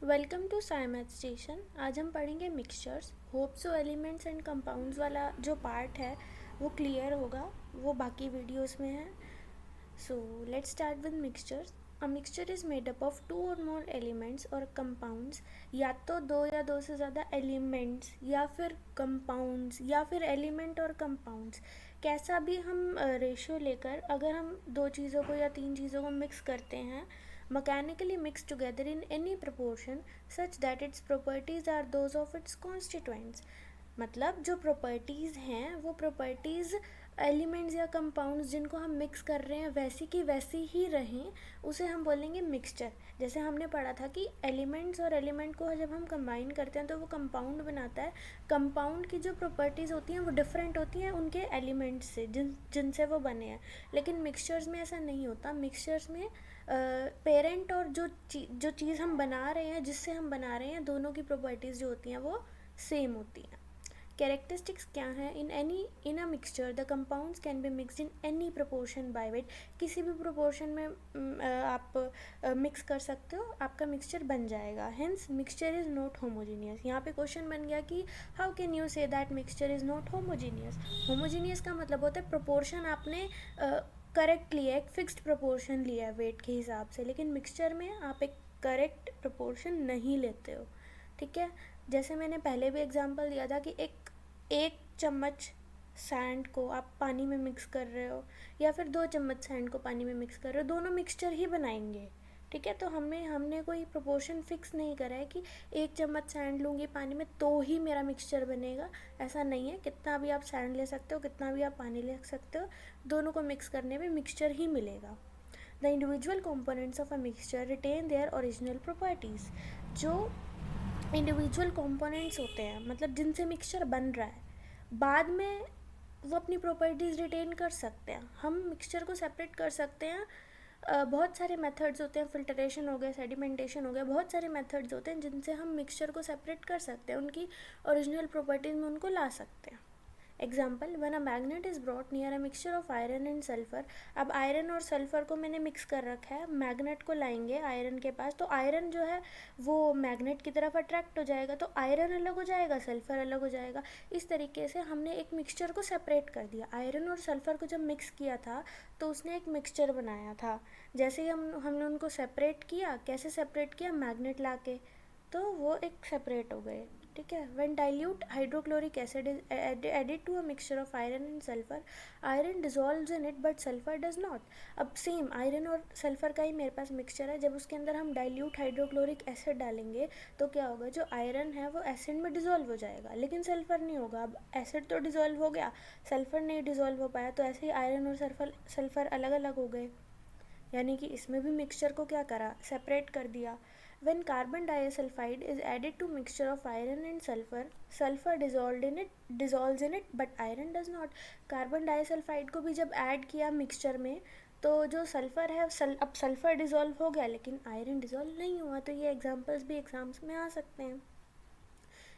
Welcome to साइमैथ station. आज हम पढ़ेंगे mixtures. Hope so elements and compounds वाला जो पार्ट है वो क्लियर होगा, वो बाकी वीडियोस में है। So let's start with mixtures. A mixture is made up of two or more elements और कंपाउंड्स, या तो दो या दो से ज़्यादा एलिमेंट्स या फिर कंपाउंड्स या फिर एलिमेंट और कंपाउंड्स। कैसा भी हम रेशियो लेकर अगर हम दो चीज़ों को या तीन चीज़ों को मिक्स करते हैं, mechanically mixed together in any proportion such that its properties are those of its constituents। मतलब जो प्रॉपर्टीज़ हैं वो प्रॉपर्टीज़ एलिमेंट्स या कंपाउंड्स जिनको हम मिक्स कर रहे हैं वैसी की वैसी ही रहें, उसे हम बोलेंगे मिक्सचर। जैसे हमने पढ़ा था कि एलिमेंट्स और एलिमेंट को जब हम कंबाइन करते हैं तो वो कंपाउंड बनाता है। कंपाउंड की जो प्रॉपर्टीज़ होती हैं वो डिफरेंट होती हैं उनके एलिमेंट्स से जिनसे वो बने हैं। लेकिन मिक्सचर्स में ऐसा नहीं होता। मिक्सचर्स में पेरेंट और जो चीज़ हम बना रहे हैं, जिससे हम बना रहे हैं, दोनों की प्रॉपर्टीज़ जो होती हैं वो सेम होती हैं। कैरेक्टरिस्टिक्स क्या हैं? In a mixture the compounds can be mixed in any proportion by weight. किसी भी प्रोपोर्शन में आप मिक्स कर सकते हो, आपका मिक्सचर बन जाएगा। Hence mixture is not homogeneous. यहाँ पे क्वेश्चन बन गया कि how can you say that mixture is not homogeneous. Homogeneous का मतलब होता है प्रोपोर्शन आपने करेक्ट लिया है, एक फिक्स्ड प्रोपोर्शन लिया है वेट के हिसाब से। लेकिन मिक्सचर में आप एक करेक्ट प्रोपोर्शन नहीं लेते हो, ठीक है। जैसे मैंने पहले भी एग्जांपल दिया था कि एक चम्मच सैंड को आप पानी में मिक्स कर रहे हो या फिर 2 चम्मच सैंड को पानी में मिक्स कर रहे हो, दोनों मिक्सचर ही बनाएंगे, ठीक है। तो हमने कोई प्रोपोर्शन फिक्स नहीं करा है कि 1 चम्मच सैंड लूँगी पानी में तो ही मेरा मिक्सचर बनेगा। ऐसा नहीं है। कितना भी आप सैंड ले सकते हो, कितना भी आप पानी ले सकते हो, दोनों को मिक्स करने में मिक्सचर ही मिलेगा। The individual components of a mixture retain their original properties. जो इंडिविजुअल कंपोनेंट्स होते हैं, मतलब जिनसे मिक्सचर बन रहा है, बाद में वो अपनी प्रॉपर्टीज़ रिटेन कर सकते हैं। हम मिक्सचर को सेपरेट कर सकते हैं। बहुत सारे मेथड्स होते हैं, फिल्टरेशन हो गया, सेडिमेंटेशन हो गया, बहुत सारे मेथड्स होते हैं जिनसे हम मिक्सचर को सेपरेट कर सकते हैं, उनकी ओरिजिनल प्रॉपर्टीज़ में उनको ला सकते हैं। Example, one a magnet is brought near a mixture of iron and sulphur. अब आयरन और सल्फर को मैंने मिक्स कर रखा है, मैग्नेट को लाएंगे आयरन के पास, तो आयरन जो है वो मैग्नेट की तरफ अट्रैक्ट हो जाएगा, तो आयरन अलग हो जाएगा, सल्फर अलग हो जाएगा। इस तरीके से हमने एक मिक्सचर को सेपरेट कर दिया। आयरन और सल्फर को जब मिक्स किया था तो उसने एक मिक्सचर बनाया था। जैसे ही हमने उनको सेपरेट किया, कैसे सेपरेट किया? मैग्नेट ला के, तो वो एक सेपरेट हो गए, ठीक है। When dilute hydrochloric acid is added to a mixture of iron and sulphur, iron dissolves in it but sulphur does not. अब सेम आयरन और सल्फर का ही मेरे पास मिक्सचर है। जब उसके अंदर हम डाइल्यूट हाइड्रोक्लोरिक एसिड डालेंगे तो क्या होगा? जो आयरन है वो एसिड में डिजॉल्व हो जाएगा, लेकिन सल्फर नहीं होगा। अब एसिड तो डिजॉल्व हो गया, सल्फर नहीं डिजॉल्व हो पाया, तो ऐसे ही आयरन और सल्फर अलग अलग हो गए। यानी कि इसमें भी मिक्सचर को क्या करा? सेपरेट कर दिया। When carbon disulfide is added to mixture of iron and sulfur, sulfur dissolves in it but iron does not। Carbon disulphide को भी जब ऐड किया मिक्सचर में तो जो सल्फर है अब सल्फर डिजॉल्व हो गया लेकिन आयरन डिजॉल्व नहीं हुआ। तो ये एग्जांपल्स भी एग्जाम्स में आ सकते हैं।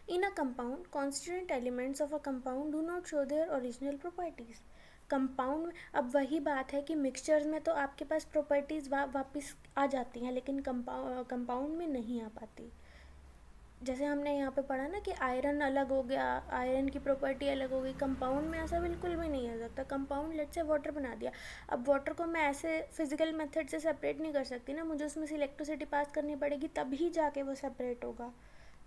In a compound, constituent elements of a compound do not show their original properties। Compound, अब वही बात है कि मिक्सचर्स में तो आपके पास प्रॉपर्टीज़ वापस आ जाती हैं, लेकिन कंपाउंड में नहीं आ पाती। जैसे हमने यहाँ पे पढ़ा ना कि आयरन अलग हो गया, आयरन की प्रॉपर्टी अलग हो गई। कंपाउंड में ऐसा बिल्कुल भी नहीं आ सकता। कंपाउंड लेट से वाटर बना दिया, अब वाटर को मैं ऐसे फिजिकल मेथड से सेपरेट नहीं कर सकती ना, मुझे उसमें से इलेक्ट्रिसिटी पास करनी पड़ेगी तभी जाके वो सेपरेट होगा,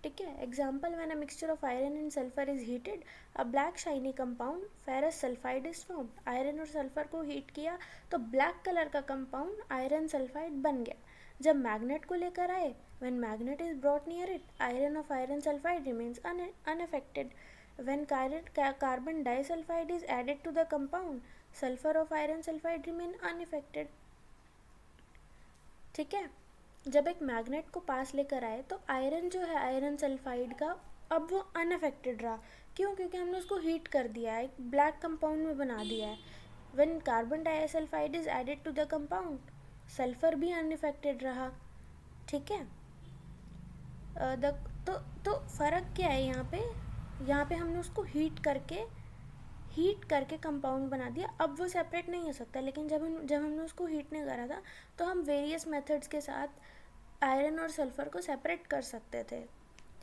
ठीक है। Example, when a mixture of iron and sulphur is heated, a black shiny compound ferrous sulphide is formed. Iron और सल्फर को हीट किया तो ब्लैक कलर का कंपाउंड आयरन सल्फाइड बन गया। जब मैग्नेट को लेकर आए, when magnet is brought near it, iron of iron sulfide remains unaffected। When carbon disulfide is added to the compound, sulfur of iron sulfide remain unaffected, ठीक है। जब एक मैग्नेट को पास लेकर आए तो आयरन जो है आयरन सल्फाइड का, अब वो अनअफेक्टेड रहा। क्यों? क्योंकि हमने उसको हीट कर दिया है, एक ब्लैक कंपाउंड में बना दिया है। When carbon disulphide is added to the compound, sulphur भी अनअफेक्टेड रहा, ठीक है। द तो फ़र्क क्या है यहाँ पे? यहाँ पे हमने उसको हीट करके कंपाउंड बना दिया। अब वो सेपरेट नहीं हो सकता, लेकिन जब हमने उसको हीट नहीं करा था तो हम वेरियस मेथड्स के साथ आयरन और सल्फर को सेपरेट कर सकते थे,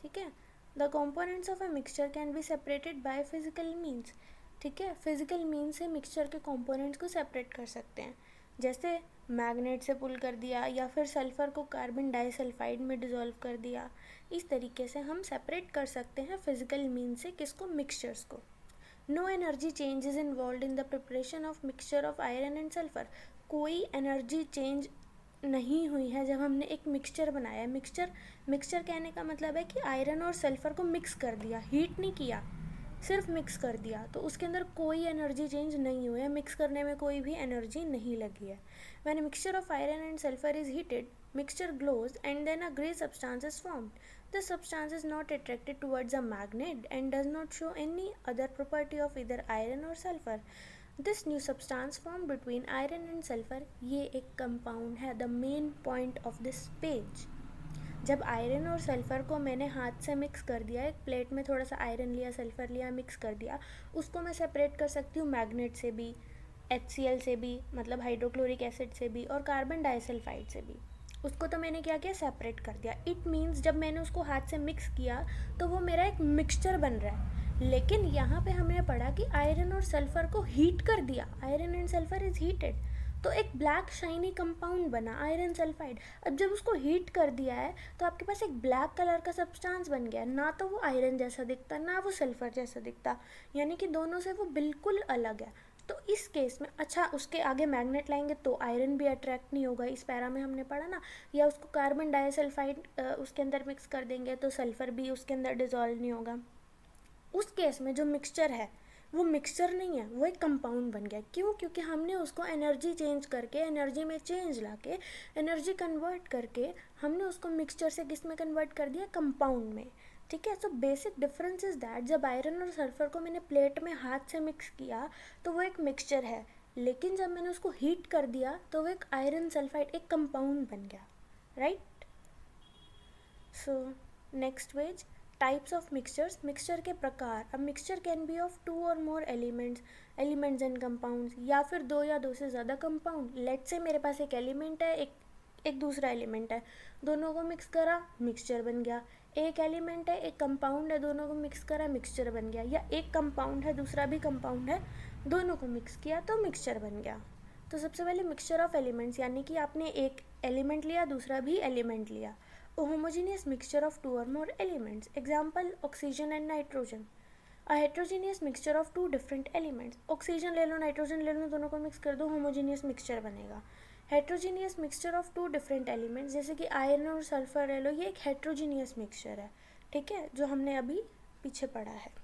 ठीक है। The components of a mixture can be separated by physical means, ठीक है, फिजिकल मीन्स से मिक्सचर के कॉम्पोनेंट्स को सेपरेट कर सकते हैं, जैसे मैग्नेट से पुल कर दिया या फिर सल्फर को कार्बन डाइसल्फाइड में डिज़ोल्व कर दिया। इस तरीके से हम सेपरेट कर सकते हैं फिजिकल मीन्स से किसको, मिक्सचर्स को। No energy change is involve in the preparation of mixture of iron and sulphur, कोई एनर्जी चेंज नहीं हुई है जब हमने एक मिक्सचर बनाया। मिक्सचर कहने का मतलब है कि आयरन और सल्फर को मिक्स कर दिया, हीट नहीं किया, सिर्फ मिक्स कर दिया, तो उसके अंदर कोई एनर्जी चेंज नहीं हुई है, मिक्स करने में कोई भी एनर्जी नहीं लगी है। When a mixture of iron and sulphur is heated, mixture glows and then a grey substance is formed. This substance is not attracted towards a magnet and does not show any other property of either iron or sulfur. This new substance formed between iron and sulfur, ये एक compound है, the main point of this page. जब iron और sulphur को मैंने हाथ से mix कर दिया, एक प्लेट में थोड़ा सा आयरन लिया, सल्फ़र लिया, मिक्स कर दिया, उसको मैं सेपरेट कर सकती हूँ मैग्नेट से भी, HCl से भी, मतलब हाइड्रोक्लोरिक एसिड से भी, और कार्बन डाइसल्फाइड से भी। उसको तो मैंने क्या किया, सेपरेट कर दिया। इट मीन्स जब मैंने उसको हाथ से मिक्स किया तो वो मेरा एक मिक्सचर बन रहा है। लेकिन यहाँ पे हमने पढ़ा कि आयरन और सल्फ़र को हीट कर दिया, iron and sulphur is heated, तो एक ब्लैक शाइनी कंपाउंड बना आयरन सल्फाइड। अब जब उसको हीट कर दिया है तो आपके पास एक ब्लैक कलर का सब्सटेंस बन गया, ना तो वो आयरन जैसा दिखता ना वो सल्फर जैसा दिखता, यानी कि दोनों से वो बिल्कुल अलग है। तो इस केस में अच्छा उसके आगे मैग्नेट लाएंगे तो आयरन भी अट्रैक्ट नहीं होगा, इस पैरा में हमने पढ़ा ना, या उसको कार्बन डाइसल्फाइड उसके अंदर मिक्स कर देंगे तो सल्फर भी उसके अंदर डिजॉल्व नहीं होगा। उस केस में जो मिक्सचर है वो मिक्सचर नहीं है, वो एक कंपाउंड बन गया। क्यों? क्योंकि हमने उसको एनर्जी चेंज करके, एनर्जी में चेंज लाके, एनर्जी कन्वर्ट करके हमने उसको मिक्सचर से किस में कन्वर्ट कर दिया, कंपाउंड में, ठीक है। So basic difference is that जब आयरन और सल्फर को मैंने प्लेट में हाथ से मिक्स किया तो वो एक मिक्सचर है, लेकिन जब मैंने उसको हीट कर दिया तो वो एक आयरन सल्फाइड, एक कंपाउंड बन गया, right. So next page, types of mixtures, mixture के प्रकार। अब मिक्सचर कैन बी ऑफ 2 और मोर एलिमेंट्स एंड कंपाउंड्स, या फिर 2 या 2 से ज़्यादा कंपाउंड। लेट से मेरे पास एक एलिमेंट है, एक दूसरा एलिमेंट है, दोनों को मिक्स करा, मिक्सचर बन गया। एक एलिमेंट है, एक कंपाउंड है, दोनों को मिक्स करा, मिक्सचर बन गया। या एक कंपाउंड है, दूसरा भी कंपाउंड है, दोनों को मिक्स किया तो मिक्सचर बन गया। तो सबसे पहले मिक्सचर ऑफ एलिमेंट्स, यानी कि आपने एक एलिमेंट लिया, दूसरा भी एलिमेंट लिया। A homogeneous mixture of 2 or more elements. Example, oxygen and nitrogen. A heterogeneous mixture of 2 different elements. Oxygen ले लो, नाइट्रोजन ले लो, दोनों को मिक्स कर दो, होमोजीनियस मिक्सचर बनेगा। Heterogeneous mixture of 2 different elements, जैसे कि आयरन और सल्फर ले लो, ये एक हेट्रोजीनियस मिक्सचर है, ठीक है, जो हमने अभी पीछे पढ़ा है,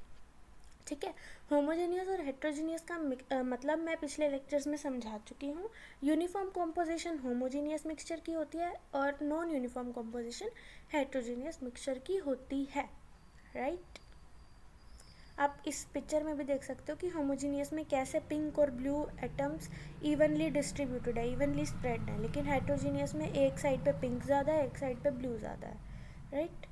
ठीक है। होमोजेनियस और हेट्रोजीनियस का मतलब मैं पिछले लेक्चर्स में समझा चुकी हूँ। यूनिफॉर्म कॉम्पोजिशन होमोजेनियस मिक्सचर की होती है और non uniform composition heterogeneous mixture की होती है, राइट। आप इस पिक्चर में भी देख सकते हो कि होमोजीनियस में कैसे पिंक और ब्लू एटम्स इवनली डिस्ट्रीब्यूटेड है, इवनली स्प्रेड है, लेकिन हेट्रोजीनियस में एक साइड पे पिंक ज़्यादा है, एक साइड पे ब्लू ज़्यादा है, राइट।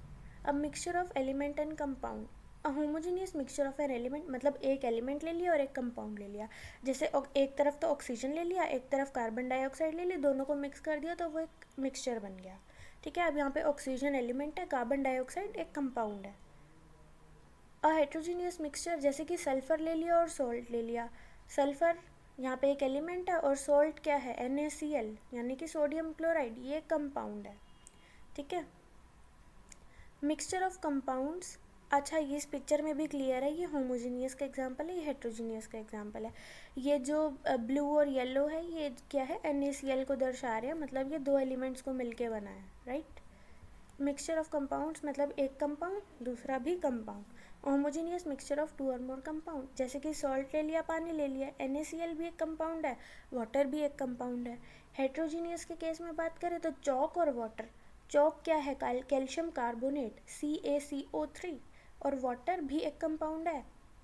अब mixture of element and compound. A homogeneous mixture of an element, मतलब एक एलिमेंट ले लिया और एक कंपाउंड ले लिया, जैसे एक तरफ तो ऑक्सीजन ले लिया, एक तरफ कार्बन डाइऑक्साइड ले लिया, दोनों को मिक्स कर दिया तो वो एक मिक्सचर बन गया, ठीक है। अब यहाँ पे ऑक्सीजन एलिमेंट है, कार्बन डाइऑक्साइड एक कंपाउंड है। अ हेट्रोजीनियस मिक्सचर, जैसे कि सल्फ़र ले लिया और सॉल्ट ले लिया। सल्फ़र यहाँ पे एक एलिमेंट है और सॉल्ट क्या है, NaCl, यानी कि सोडियम क्लोराइड, ये कंपाउंड है, ठीक है। मिक्सचर ऑफ कंपाउंड्स, अच्छा ये इस पिक्चर में भी क्लियर है, ये होमोजीनियस का एग्जांपल है, ये हेट्रोजीनियस का एग्जांपल है। ये जो ब्लू और येलो है ये क्या है, NaCl को दर्शा रहे हैं, मतलब ये 2 एलिमेंट्स को मिलके बना है, राइट। मिक्सचर ऑफ कंपाउंड्स मतलब एक कंपाउंड, दूसरा भी कंपाउंड। होमोजीनियस मिक्सचर ऑफ 2 और मोर कंपाउंड, जैसे कि सॉल्ट ले लिया, पानी ले लिया, NaCl भी एक कंपाउंड है, वाटर भी एक कंपाउंड है। हेट्रोजीनियस के केस में बात करें तो चॉक और वाटर, चॉक क्या है, कैल्शियम कार्बोनेट CaCO3, और वाटर भी एक कंपाउंड है,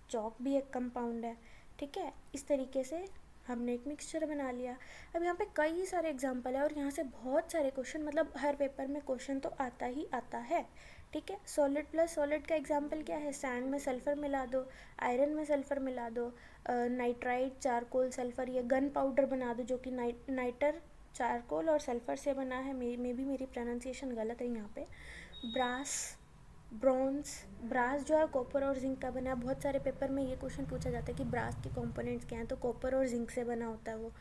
चॉक भी एक कंपाउंड है, ठीक है। इस तरीके से हमने एक मिक्सचर बना लिया। अब यहाँ पे कई सारे एग्जाम्पल है और यहाँ से बहुत सारे क्वेश्चन, मतलब हर पेपर में क्वेश्चन तो आता ही आता है, ठीक है। सॉलिड प्लस सॉलिड का एग्जाम्पल क्या है, सैंड में सल्फ़र मिला दो, आयरन में सल्फ़र मिला दो, नाइट्राइट, चारकोल, सल्फ़र, ये गन पाउडर बना दो जो कि नाइटर चारकोल और सल्फ़र से बना है। मे भी मेरी प्रोनाउंसिएशन गलत है यहाँ पे। ब्रास, ब्रॉन्ज, ब्रास जो है कॉपर और जिंक का बना है। बहुत सारे पेपर में ये क्वेश्चन पूछा जाता है कि ब्रास के कंपोनेंट्स क्या हैं, तो कॉपर और जिंक से बना होता है वो।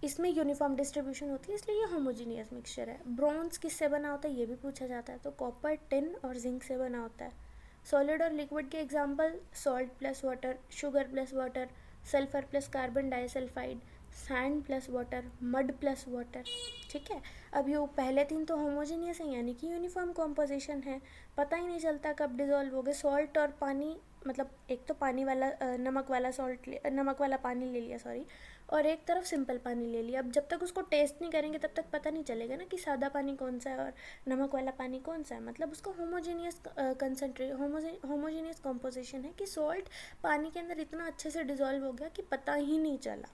इसमें यूनिफॉर्म डिस्ट्रीब्यूशन होती है, इसलिए ये होमोजीनियस मिक्सचर है। ब्रॉन्ज किससे बना होता है ये भी पूछा जाता है, तो कॉपर, टिन और जिंक से बना होता है। सॉलिड और लिक्विड के example salt plus water, sugar plus water, sulphur plus carbon disulphide, sand plus water, mud plus water. ठीक है, अब ये पहले तीन तो होमोजीनियस है यानी कि यूनिफॉर्म कॉम्पोजिशन है, पता ही नहीं चलता कब डिज़ोल्व हो गए। सॉल्ट और पानी, मतलब एक तो पानी वाला नमक वाला पानी ले लिया सॉरी, और एक तरफ सिंपल पानी ले लिया। अब जब तक उसको टेस्ट नहीं करेंगे तब तक पता नहीं चलेगा ना कि सादा पानी कौन सा है और नमक वाला पानी कौन सा है। मतलब उसका होमोजीनियस कॉम्पोजिशन है कि सॉल्ट पानी के अंदर इतना अच्छे से डिज़ोल्व हो गया कि पता ही नहीं चला।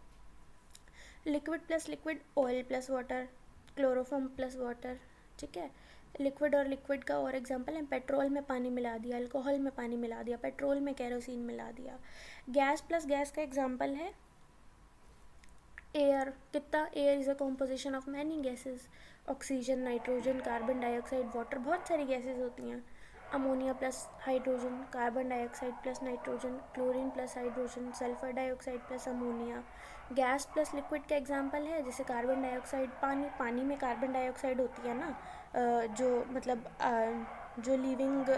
Liquid plus liquid, oil plus water, chloroform plus water. ठीक है, लिक्विड और लिक्विड का और एग्जांपल है, पेट्रोल में पानी मिला दिया, अल्कोहल में पानी मिला दिया, पेट्रोल में केरोसिन मिला दिया। गैस प्लस गैस का एग्जांपल है एयर। कितना, air is a composition of many gases, oxygen, nitrogen, carbon dioxide, water, बहुत सारी गैसेस होती हैं। Ammonia plus hydrogen, carbon dioxide plus nitrogen, chlorine plus hydrogen, sulphur dioxide plus ammonia. Gas plus liquid का example है जैसे carbon dioxide, पानी में carbon dioxide होती है ना, जो मतलब जो लिविंग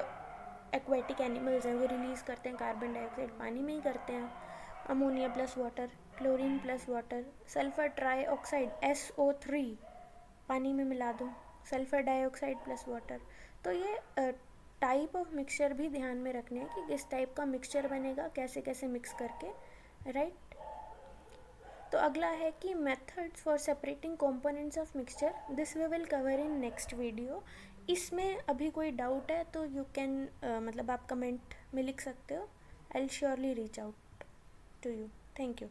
एक्वेटिक एनिमल्स हैं वो रिलीज़ करते हैं कार्बन डाइऑक्साइड, पानी में ही करते हैं। Ammonia plus water, chlorine plus water, sulphur try oxide SO3 पानी में मिला दो, सल्फर डाइऑक्साइड प्लस वाटर। तो ये टाइप ऑफ मिक्सचर भी ध्यान में रखने हैं कि किस टाइप का मिक्सचर बनेगा, कैसे कैसे मिक्स करके, राइट। तो अगला है कि methods for separating components of mixture, this we will cover in next video. इसमें अभी कोई डाउट है तो यू कैन मतलब आप कमेंट में लिख सकते हो, I will surely reach out to you. Thank you.